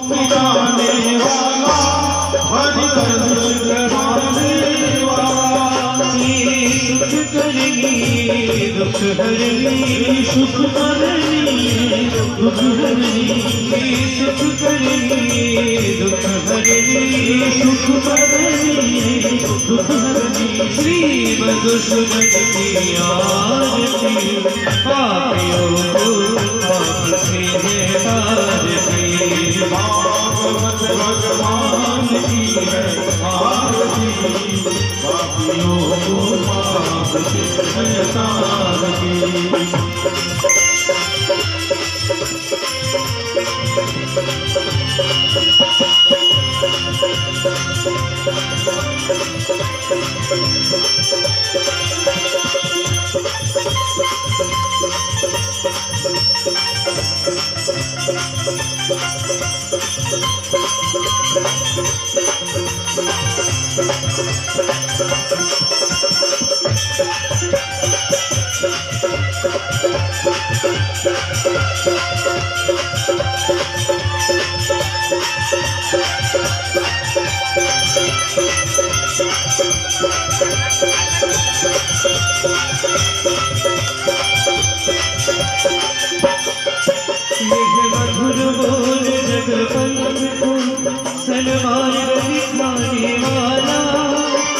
मिटाने वाला, हरि दर्श कराने वाला। सुख करनी दुख हरनी, सुख करनी दुख हरनी, सुख करनी दुख हरनी, सुख करनी दुख हरनी। श्री मधुसूदन की आरती, पापियों को पाप से है तारती। भागवत भगवान की है आरती, पापियों को पाप से है तारती। मधुर बोल जगपंथ को सन्मार्ग दिखाने वाला,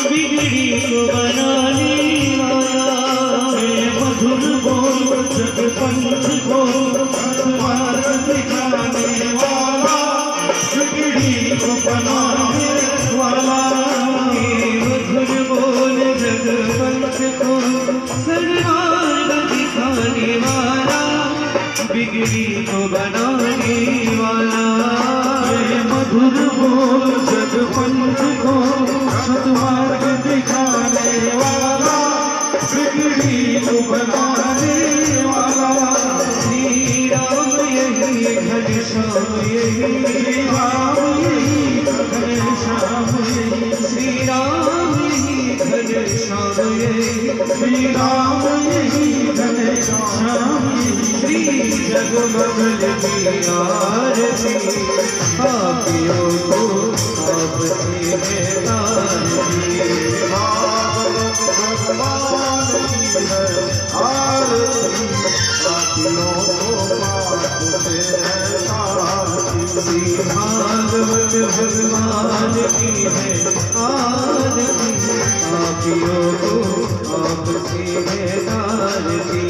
बिगड़ी को बनाने वाला। मधुर बोल जगपंथ को सन्मार्ग दिखाने वाला, बिगड़ी को बनाने वाला। मधुर बोल जगपंथ को सन्मार्ग दिखाने वाला, बिगड़ी को बनाने वाला। मधुर बोल जगपंथ को सन्मार्ग दिखाने वाला, बिगड़ी को बनाने वाला। श्री राम यही घनश्याम यही राम यही घनश्याम यही, श्री राम यही घनश्याम यही, श्री राम यही घनश्याम यही। श्री जगमगल की आरती, पापियों को पाप से है तारती। भागवत भगवान की है आरती, पापियों को पाप से है तारती। श्री भागवत भगवान की है आरती, पापियों को पाप से है तारती।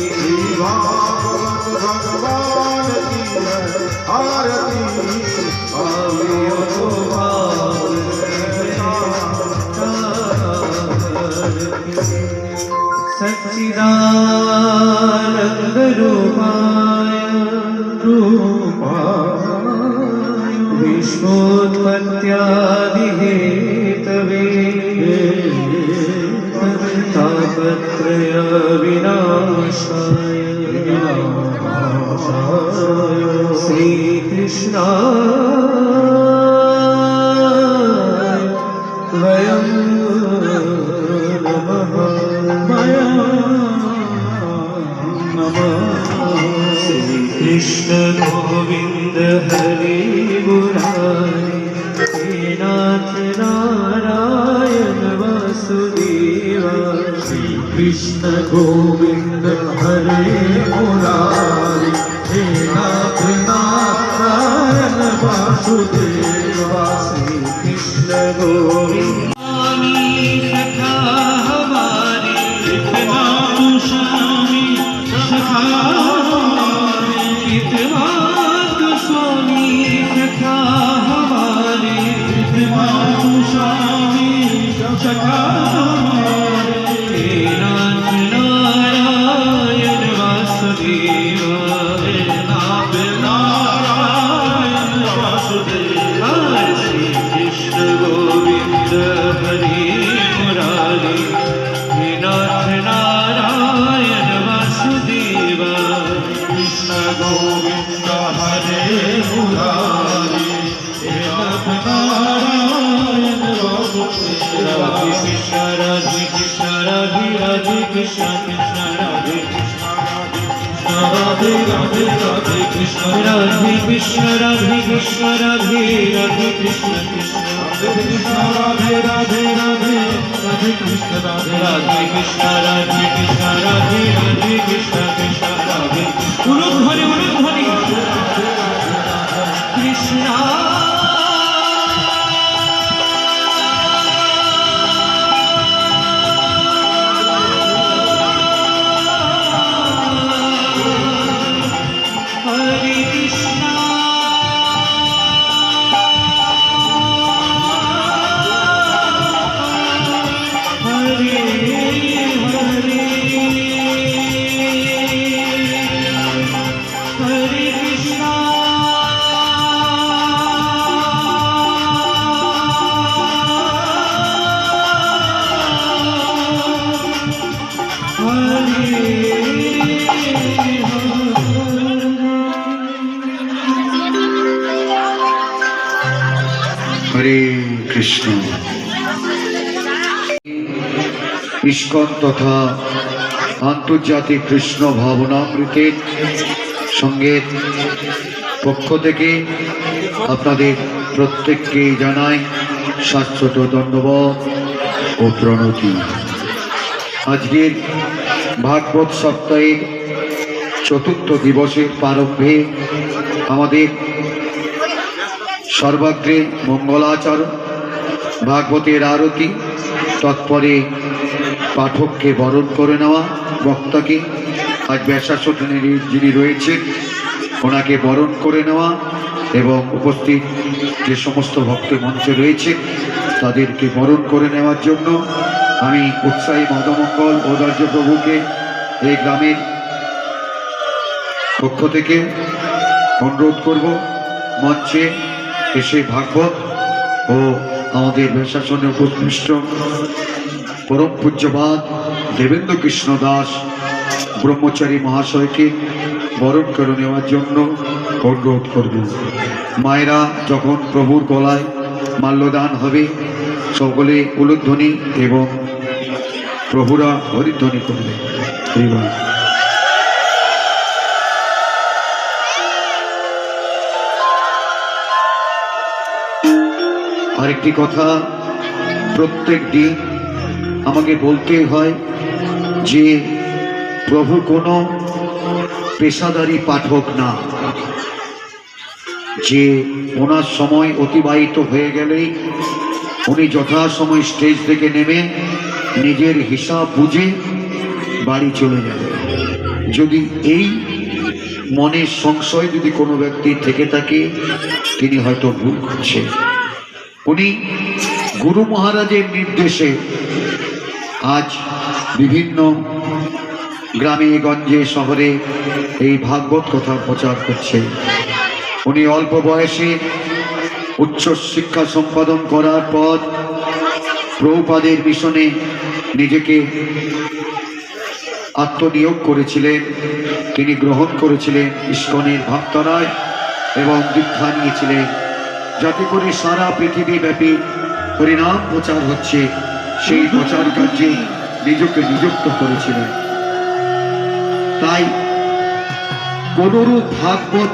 भागवत भगवान की है आरती, पापियों को पाप से है तारती। सच्चिदानंद रूपाय विश्वोत्पत्त्यादिहेतवे, तापत्रय विनाशाय श्रीकृष्णाय वयं श्री कृष्ण गोविंद हरे मुरारी, हे नाथ नारायण वासुदेवा। श्री कृष्ण गोविंद हरे मुरारी, हे नाथ नारायण वासुदेवा। श्री कृष्ण गोविंद सखा हमारे, इतना तू स्वामी सखा हमारे, इतना तू स्वामी सखा हमारे, इतना तू स्वामी सखा हमारे। हे नाथ नारायण वासुदेवा, हे नाथ नारायण वासुदेवा। श्री कृष्ण गोविंद हरे मुरारी, हे नाथ नारायण वासुदेवा। कृष्ण गोविंद हरे मुरारी, हे नाथ नारायण वासुदेवा। राधे कृष्ण राधे कृष्ण राधे राधे कृष्ण कृष्ण राधे कृष्ण। রাধে রাধে রাধে কৃষ্ণ রাধে কৃষ্ণ রাধে কৃষ্ণ রাধে রাধে কৃষ্ণ কৃষ্ণ রাধে রাধে রাধে রাধে কৃষ্ণ রাধে রাধে কৃষ্ণ রাধে কৃষ্ণ রাধে রাধে কৃষ্ণ কৃষ্ণ রাধে উলুধ্বনি উলুধ্বনি কৃষ্ণ হরে কৃষ্ণ হরে হরে হরে কৃষ্ণ হরে কৃষ্ণ। ইস্কন তথা আন্তর্জাতিক কৃষ্ণ ভাবনামৃতের সঙ্গের পক্ষ থেকে আপনাদের প্রত্যেককে জানাই শাশ্বত ধন্যবাদ ও প্রণতি। আজকের ভাগবত সপ্তাহের চতুর্থ দিবসের প্রারম্ভে আমাদের সর্বাগ্রে মঙ্গলাচরণ, ভাগবতের আরতি, তৎপরে পাঠককে বরণ করে নেওয়া, বক্তাকে আজ ব্যাসাসনের যিনি রয়েছেন ওনাকে বরণ করে নেওয়া এবং উপস্থিত যে সমস্ত ভক্ত মঞ্চে রয়েছে তাদেরকে বরণ করে নেওয়ার জন্য আমি উৎসাহী মদমঙ্গল ঔদার্য প্রভুকে এই গ্রামের পক্ষ থেকে অনুরোধ করব মঞ্চে এসে ভাগবত ও আমাদের ব্যাসাসনে উপবিষ্ট পরম পূজ্যপাদ দেবেন্দ্র কৃষ্ণ দাস ব্রহ্মচারী মহাশয়কে বরণ করে নেওয়ার জন্য অনুরোধ করব। মায়েরা যখন প্রভুর গলায় মাল্যদান হবে সকলে উলুধ্বনি এবং প্রভুরা হরিধ্বনি করবে। আরেকটি কথা প্রত্যেক দিন আমাকে বলতে হয় যে প্রভু কোনো পেশাদারী পাঠক না, যে ওনার সময় অতিবাহিত হয়ে গেলেই উনি যথাসময় স্টেজ থেকে নেমে নিজের হিসাব বুঝে বাড়ি চলে যাবে। যদি এই মনের সংশয় যদি কোনো ব্যক্তি থেকে থাকে তিনি হয়তো ভুল করছে। উনি গুরু মহারাজের নির্দেশে আজ বিভিন্ন গ্রামে গঞ্জে শহরে এই ভাগবত কথা প্রচার করছে। উনি অল্প বয়সে উচ্চ শিক্ষা সম্পাদন করার পর প্রভুপাদের মিশনে নিজেকে আত্মনিয়োগ করেছিলেন। তিনি গ্রহণ করেছিলেন ইস্কনের ভাবধারায় এবং দীক্ষা নিয়েছিলেন যাতে করে সারা পৃথিবী ব্যাপী হরিনাম প্রচার হচ্ছে সেই প্রচার কার্যে নিজেকে নিযুক্ত করেছিলেন। তাই কোনরূপ ভাগবত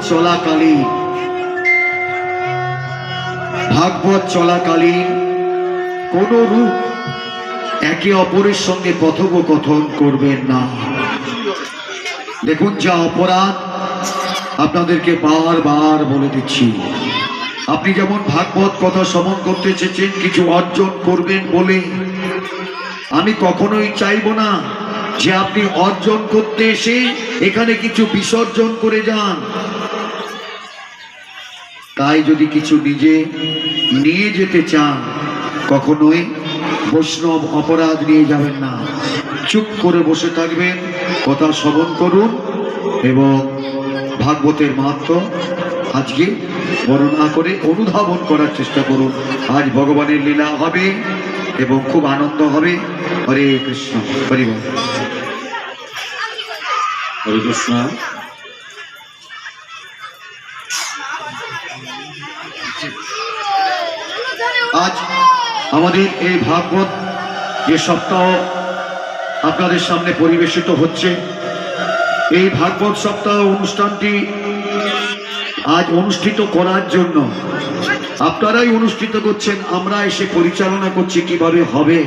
চলাকালীন কোনরূপ একে অপরের সঙ্গে কথোপকথন করবেন না। দেখুন যা অপরাধ আপনাদেরকে বারবার বলে দিচ্ছি। আপনি যেমন ভাগবত কথা শ্রবণ করতে চেয়েছেন কিছু অর্জন করবেন বলে, আমি কখনোই চাইব না যে আপনি অর্জন করতে এসে এখানে কিছু বিসর্জন করে যান। তাই যদি কিছু নিজে নিয়ে যেতে চান কখনোই বৈষ্ণব অপরাধ নিয়ে যাবেন না। চুপ করে বসে থাকবেন, কথা শ্রবণ করুন এবং ভাগবতের মাহাত্ম্য আজকে বর্ণনা করে অনুধাবন করার চেষ্টা করুন। আজ ভগবানের লীলা হবে এবং খুব আনন্দ হবে। হরে কৃষ্ণ। হরি বল। হরে কৃষ্ণ। আজ আমাদের এই ভাগবত যে সপ্তাহ আপনাদের সামনে পরিবেশিত হচ্ছে, এই ভাগবত সপ্তাহ অনুষ্ঠানটি আজ অনুষ্ঠিত করার জন্য আপনারাই অনুষ্ঠিত করছেন, আমরা এসে পরিচালনা করছি, কিভাবে হবে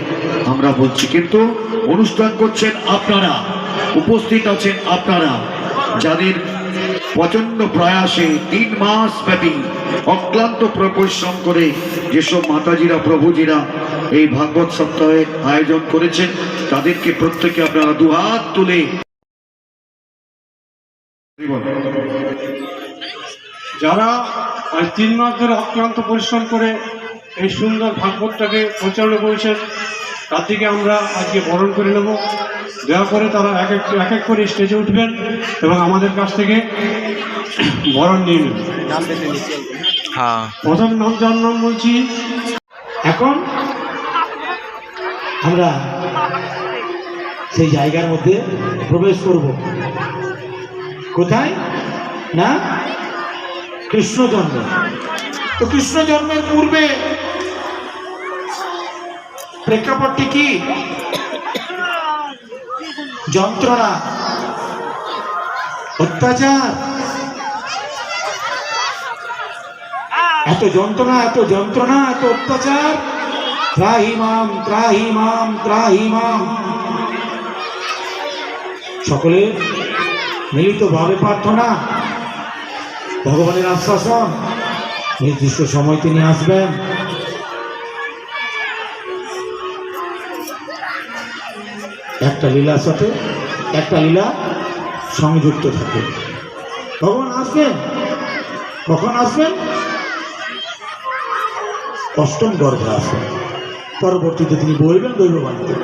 আমরা বলছি, কিন্তু অনুষ্ঠান করছেন আপনারা, উপস্থিত আছেন আপনারা, যাদের প্রচন্ড প্রয়াসে 3 মাস ব্যাপী অক্লান্ত পরিশ্রম করে যেসব মাতাজিরা প্রভুজিরা এই ভাগবত সপ্তাহের আয়োজন করেছেন, তাদেরকে প্রত্যেকে আপনারা দুহাত তুলে যারা আজ 3 মাস ধরে অক্লান্ত পরিশ্রম করে এই সুন্দর ভাগবতটাকে পরিচালনা করেছেন, তাদেরকে আমরা আজকে বরণ করে নেব। দয়া করে তারা এক এক করে স্টেজে উঠবেন এবং আমাদের কাছ থেকে বরণ নিয়ে নেবেন। প্রথম নাম যার নাম বলছি, এখন আমরা সেই জায়গার মধ্যে প্রবেশ করব। কোথায় না? কৃষ্ণ জন্ম। তো কৃষ্ণ জন্মের পূর্বে প্রেক্ষাপটটি কি? যন্ত্রণা, অত্যাচার, এত যন্ত্রণা, এত যন্ত্রণা, এত অত্যাচার। ত্রাহি মাম, ত্রাহি মাম, ত্রাহি মাম। সকলে মিলিতভাবে প্রার্থনা, ভগবানের আশ্বাসন, নির্দিষ্ট সময় তিনি আসবেন। একটা লীলার সাথে একটা লীলা সংযুক্ত থাকে। ভগবান আসবেন, কখন আসবেন? অষ্টম গর্ভে আসবেন। পরবর্তীতে তিনি বলবেন দৈববাণীতে।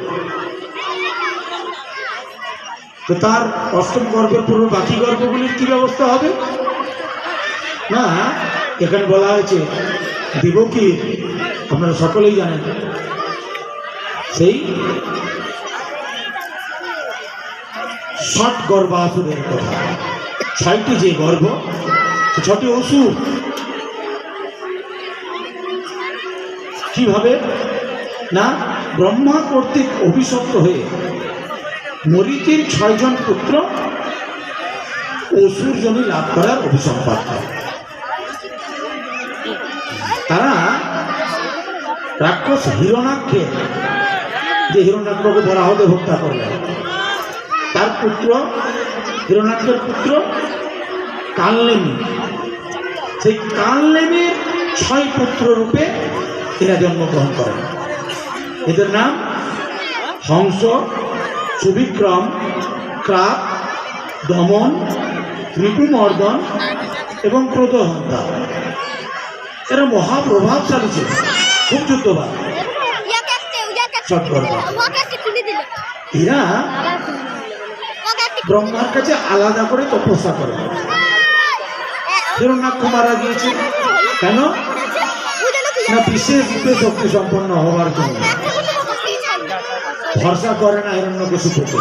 তো তার অষ্টম গর্ভের পূর্বে বাকি গর্ভগুলির কি ব্যবস্থা হবে? না, এখানে বলা হয়েছে দেবকী, আপনারা সকলেই জানেন, সেই 6 গর্ভাসুরের কথা। 6টি যে গর্ভ, 6টি অসুর কিভাবে না ব্রহ্মা কর্তৃক অভিশপ্ত হয়ে মরীচির 6 জন পুত্র অসুর জমি লাভ করার অভিসম্পাদ হয়। তারা রাক্ষস হিরণ্যাক্ষে, যে হিরণ্যাক্ষকে বরাহদেব হত্যা করলেন, তার পুত্র, হিরণ্যাক্ষের পুত্র কালনেমি, সেই কালনেমির 6 পুত্র রূপে এরা জন্মগ্রহণ করেন। এদের নাম হংস, সুবিক্রম, ক্রাপ, দমন, ঋতুমর্দন এবং ক্রোধহন্তা। এরা মহাপ্রভাবশালী ছিল, খুব যুদ্ধবাদ, সৎকর্মা। এরা ব্রহ্মার কাছে আলাদা করে তপস্যা করে। হিরণ্যাক্ষ মারা গিয়েছে কেন? না বিশেষ রূপে শক্তি সম্পন্ন হওয়ার জন্য। ভরসা করে না হিরণ্যকশিপুকে।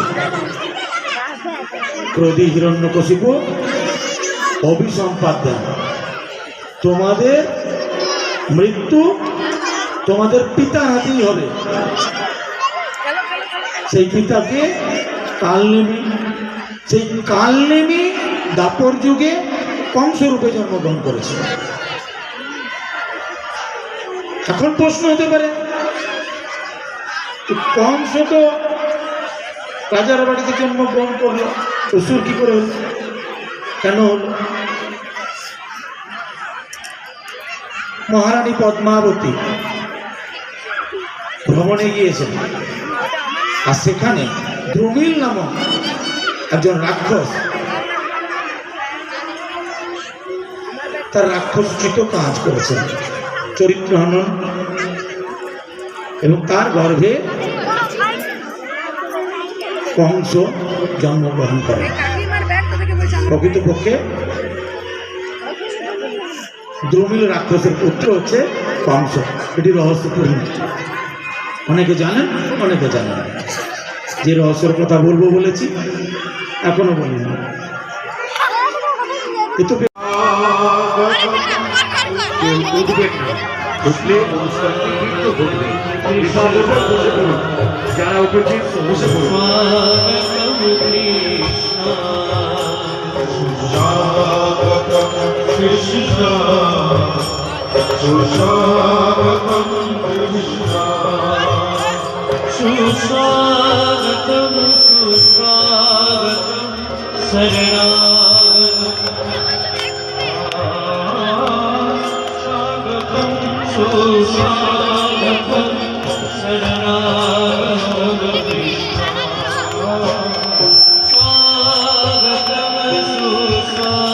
ক্রোধী হিরণ্যকশিপু অভিসম্পাদ দেন, তোমাদের মৃত্যু তোমাদের পিতার হাতেই হবে। সেই পিতাকে কালনেমি, সেই কালনেমি দাপর যুগে কংসরূপে জন্মগ্রহণ করেছে। এখন প্রশ্ন হতে পারে, কংস তো রাজার বাড়িতে জন্মগ্রহণ করলো, অসুর কি করে হল, কেন হল? মহারানী পদ্মাবতী ভ্রমণে গিয়েছেন, আর সেখানে দ্রুমিল নামক একজন রাক্ষস তার রাক্ষসকৃত কাজ করেছেন, চরিত্র হনন, এবং তার গর্ভে কংস জন্মগ্রহণ করেন। প্রকৃতপক্ষে দ্রুমিল রাক্ষসের পুত্র হচ্ছে কংস। এটি রহস্যপূর্ণ, অনেকে জানেন, অনেকে জানেন না। যে রহস্যের কথা বলবো বলেছি, এখনো বলিনি। ঘটলে অনুষ্ঠানটি কিন্তু ঘটবে। বিশালভাবে বসে পড়ুন, যারা উপস্থিত বসে পড়ুন। स्वागतं कृष्ण सुस्वागतं कृष्ण सुस्वागतं सुस्वागतं शरणागतं सुस्वागतं शरणागतं स्वागतं सुस्वागतं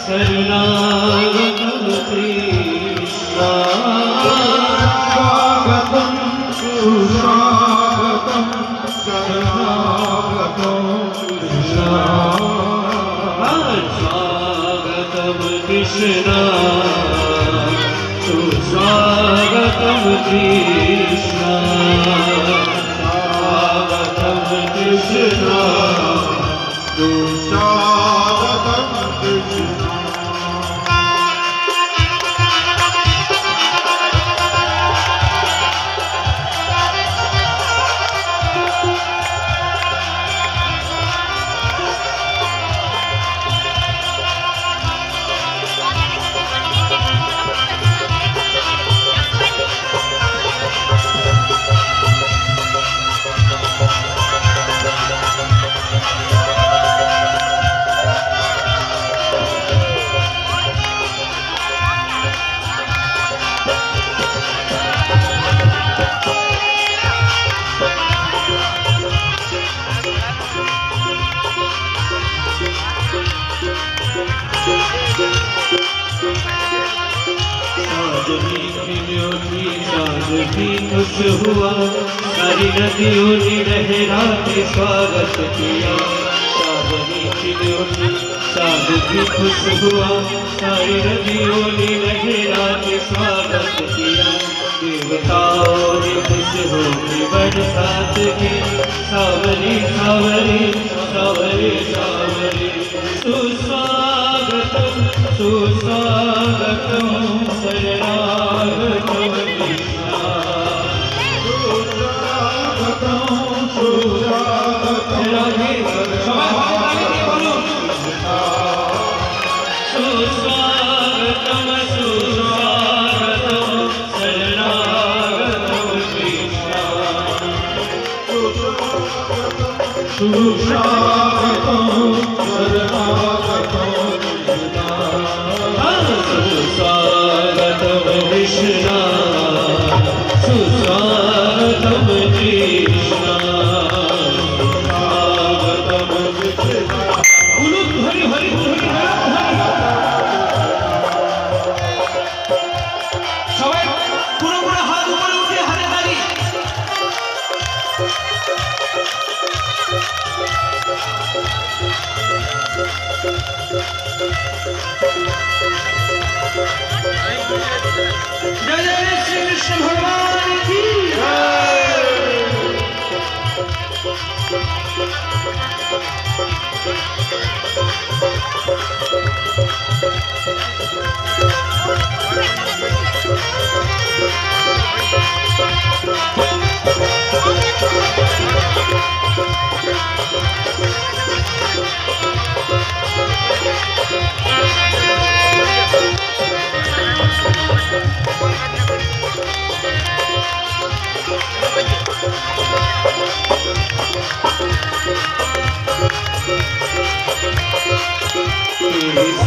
शरणागतं कृष्ण स्वागतं सुस्वागतं शरणागतं कृष्ण स्वागतं कृष्ण सुस्वागतं कृष्ण स्वागतं कृष्ण सुस्वागतं कृष्ण भी खुश हुआ सारी नदियों ने लहरा के स्वागत किया सावनी खिलियों ने साध भी खुश हुआ सारी नदियों ने लहरा के स्वागत किया देवताओं ने खुश हो के बरसात की सावरी सावरी सावरी सावरी सुस्वागतम सुस्वागतम शरणागतम सुस्वागतम सुस्वागतम शरणागतम कृष्ण सुस्वागतं शरणागतं सुस्वागतम कृष्ण सुस्वागतम कृष्ण स्वागतम कृष्ण हरि हरि সবাই পুরো পুরো হাত উপরে উঠিয়ে হাতে তালি জয় জয় শ্রী কৃষ্ণ ভগবান কি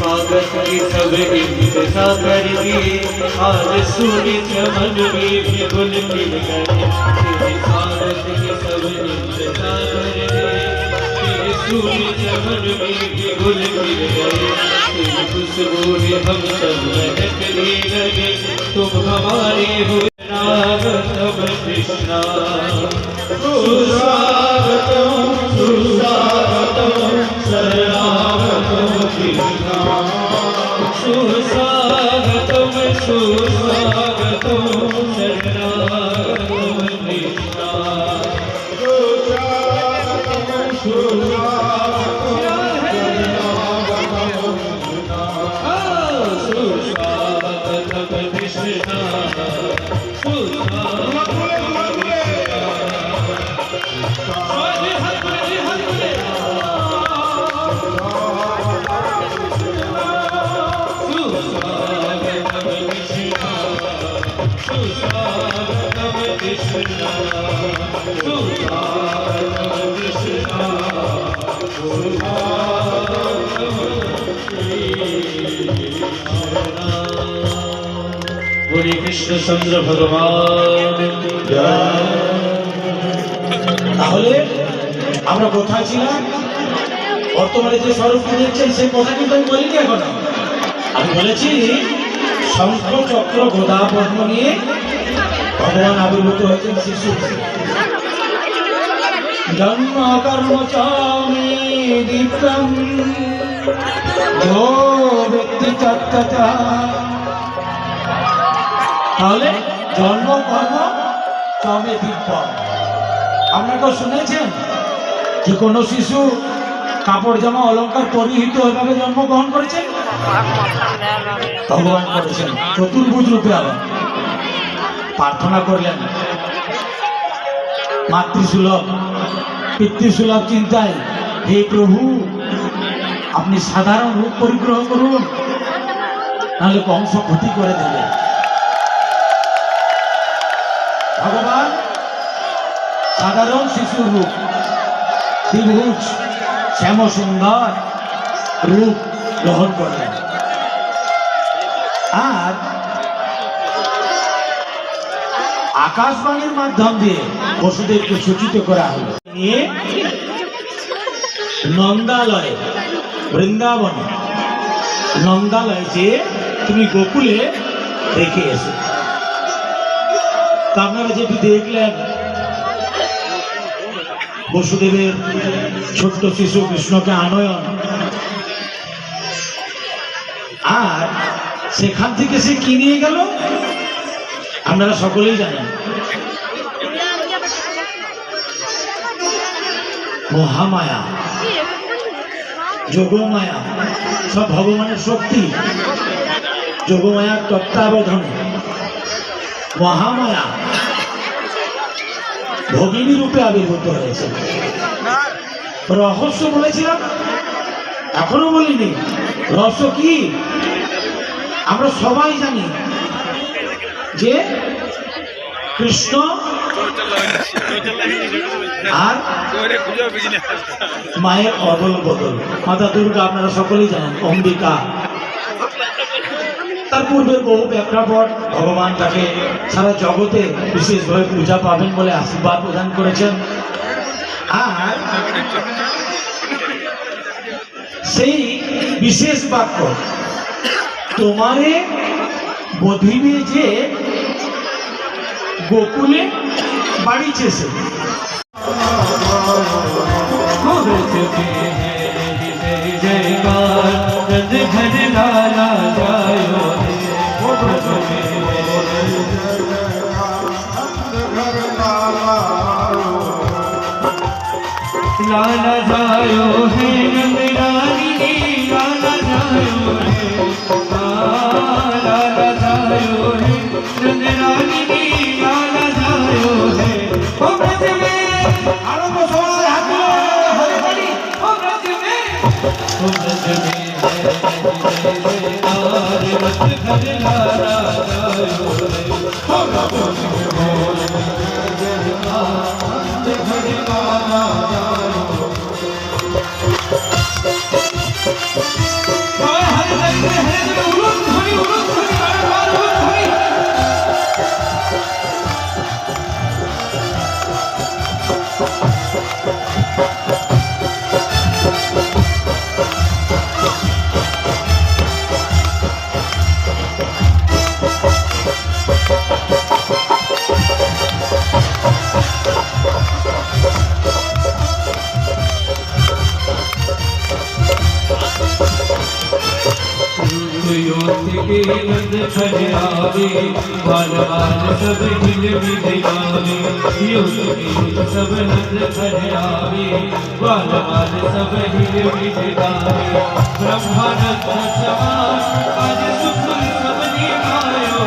स्वागत की सब इंतजा कर दिए आज सूर्य चमन में भी गुल खिल गए तेरे स्वागत की सब इंतजा कर दिए तेरे सूर्य चमन में भी गुल खिल गए तेरी खुशबू में हम सब महकने लगे तुम हमारे हो नागतम कृष्णा सुस्वागतम सुस्वागतम शरणागतम कृष्णा सुस्वागतम सुस्वागतम शरणागतम कृष्णा सुस्वागतम कृष्णा बोले कृष्ण चंद्र भगवान তাহলে আমরা কোথায় ছিলাম? বর্তমানে যে স্বরূপটি দেখছেন সেই কথা কিন্তু আমি বলিনি এখনো। আমি বলেছি শঙ্খ চক্র গদা পদ্ম নিয়ে ভগবান আবির্ভূত হয়েছেন শিশু। জন্ম কর্ম চামি দীপ্তম ও ব্যক্তি তত্ত্বতা। তাহলে জন্ম কর্ম চমে দীপ্তম। আপনারা শুনেছেন যে কোনো শিশু কাপড় জামা অলঙ্কার পরিহিত এভাবে জন্মগ্রহণ করেছেন? ভগবান করেছেন চতুর্ভুজ রূপে। আবার প্রার্থনা করলেন মাতৃসুলভ পিতৃসুলভ চিন্তায়, হে প্রভু আপনি সাধারণ রূপ পরিগ্রহ করুন, নাহলে কংস ক্ষতি করে দেবে। ভগবান সাধারণ শিশুর রূপ দ্বিভুজ শ্যাম সুন্দর রূপ গ্রহণ করলেন। আর আকাশবাণীর মাধ্যম দিয়ে বসুদেবকে সূচিত করা হলো, নিয়ে নন্দালয়ে বৃন্দাবনে নন্দালয়ে যে তুমি গোকুলে রেখে এসো। তা আপনারা যেটি দেখলেন বসুদেবের ছোট্ট শিশু কৃষ্ণকে আনয়ন, আর সেখান থেকে সে কি নিয়ে গেল আপনারা সকলেই জানেন। মহামায়া যোগমায়া সব ভগবানের শক্তি। যোগমায়ার তত্ত্বাবধানে মহামায়া ভগিনী রূপে আবির্ভূত হয়েছে। রহস্য বলেছিলাম, এখনো বলিনি। রহস্য কি? আমরা সবাই জানি যে কৃষ্ণ আর মায়ের অদল বদল। মাতা দুর্গা আপনারা সকলেই জানেন, অম্বিকা। তার পূর্বের বহু প্রেক্ষাপট ভগবান তাকে সারা জগতে বিশেষভাবে পূজা পাবেন বলে আশীর্বাদ প্রদান করেছেন। আর সেই বিশেষ বাক্য তোমারে বধিবে যে গোকুলে বাড়িছে। जयकार रंग घर लाला जायो लाला जायो है रंग रानी लाला जायो है लाला जायो है रंग रानी लाला जायो है ओ ब्रज में आनंद सोना हाथ हरे बड़ी ओ ब्रज में मत घर लाला जायो रे ओ ब्रज में बोल घर लाला नंद खड़ावे बाल बाल सब हिल मिलावे सब नंद खड़ावे बाल बाल सब हिल मिलावे ब्रह्मानंद समान आज सुख सबने आयो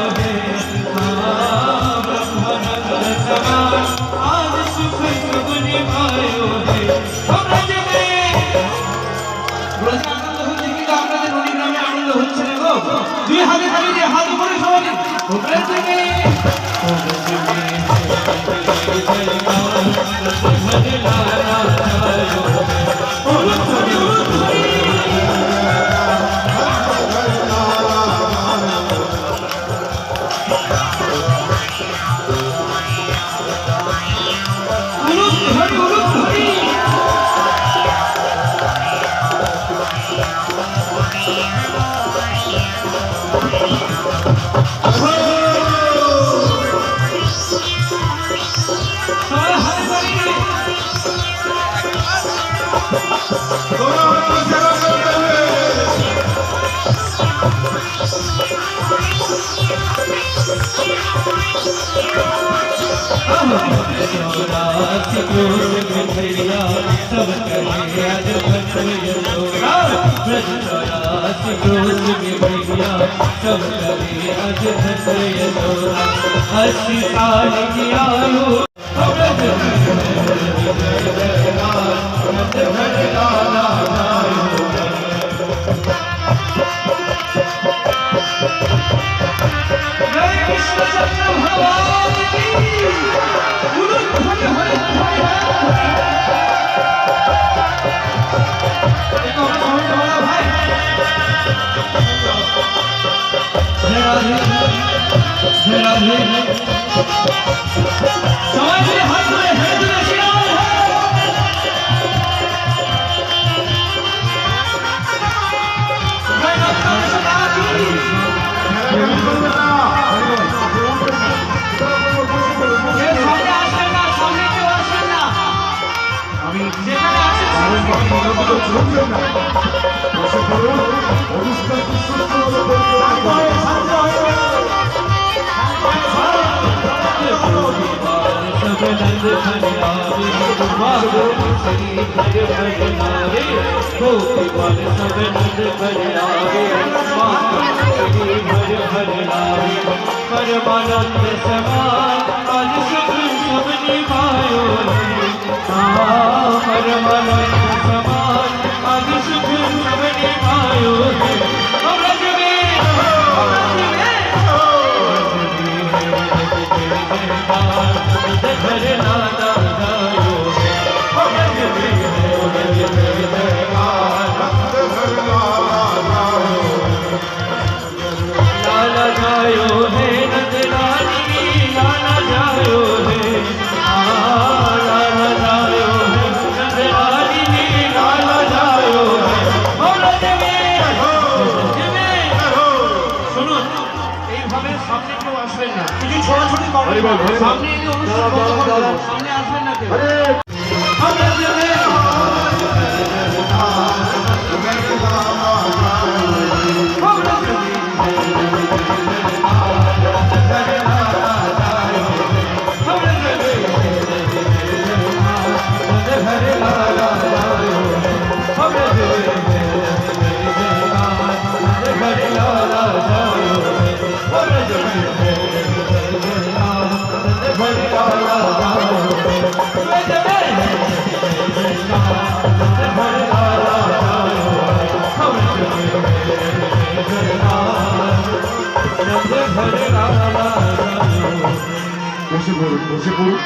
अस्सी साल की आयु परमानंद समान आज सुख सब निभायो परमानंद समान आज सुख सब निभायो लाला जायो है नंदलानी लाला जायो है लाला जायो है नंदलानी लाला जायो है শুনুন এইভাবে সামনে কেউ আসবেন না কিছু ছোটাছুটি করবেন সামনে এই অনুষ্ঠান বন্ধ করে দেবেন। সামনে আসবেন না কেউ আমরা দেবে বসে পড়ুন